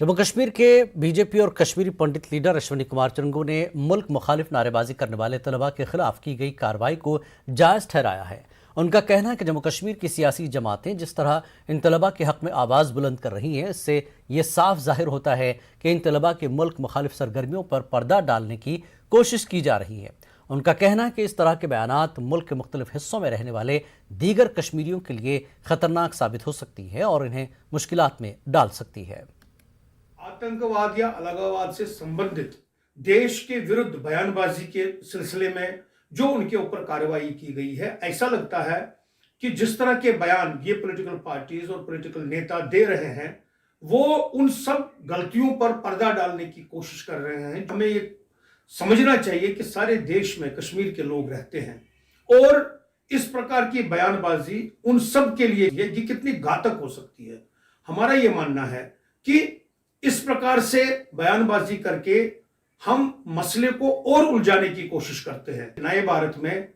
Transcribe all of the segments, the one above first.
जम्मू कश्मीर के बीजेपी और कश्मीरी पंडित लीडर अश्विनी कुमार चुनगू ने मुल्क मुखालिफ नारेबाजी करने वाले तलबा के खिलाफ की गई कार्रवाई को जायज़ ठहराया है। उनका कहना है कि जम्मू कश्मीर की सियासी जमातें जिस तरह इन तलबा के हक में आवाज़ बुलंद कर रही हैं, इससे ये साफ जाहिर होता है कि इन तलबा के मुल्क मुखालिफ सरगर्मियों पर पर्दा डालने की कोशिश की जा रही है। उनका कहना है कि इस तरह के बयानात मुल्क के मुख्तलिफ हिस्सों में रहने वाले दीगर कश्मीरियों के लिए खतरनाक साबित हो सकती है और इन्हें मुश्किलात में डाल सकती है। आतंकवाद या अलगाववाद से संबंधित देश के विरुद्ध बयानबाजी के सिलसिले में जो उनके ऊपर कार्रवाई की गई है, ऐसा लगता है कि जिस तरह के बयान ये पॉलिटिकल पार्टीज और पॉलिटिकल नेता दे रहे हैं, वो उन सब गलतियों पर पर्दा डालने की कोशिश कर रहे हैं। हमें ये समझना चाहिए कि सारे देश में कश्मीर के लोग रहते हैं और इस प्रकार की बयानबाजी उन सब के लिए ये कितनी घातक हो सकती है। हमारा ये मानना है कि इस प्रकार से बयानबाजी करके हम मसले को और उलझाने की कोशिश करते हैं। नए भारत में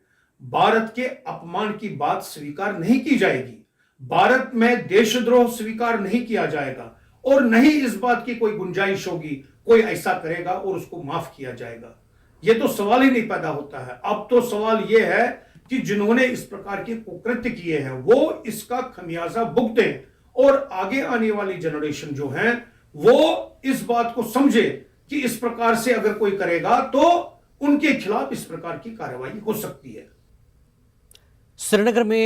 भारत के अपमान की बात स्वीकार नहीं की जाएगी, भारत में देशद्रोह स्वीकार नहीं किया जाएगा और नहीं इस बात की कोई गुंजाइश होगी कोई ऐसा करेगा और उसको माफ किया जाएगा। यह तो सवाल ही नहीं पैदा होता है। अब तो सवाल यह है कि जिन्होंने इस प्रकार के कुकृत्य किए हैं वो इसका खमियाजा भुगतें और आगे आने वाली जनरेशन जो है वो इस बात को समझे कि इस प्रकार से अगर कोई करेगा तो उनके खिलाफ इस प्रकार की कार्रवाई हो सकती है। श्रीनगर में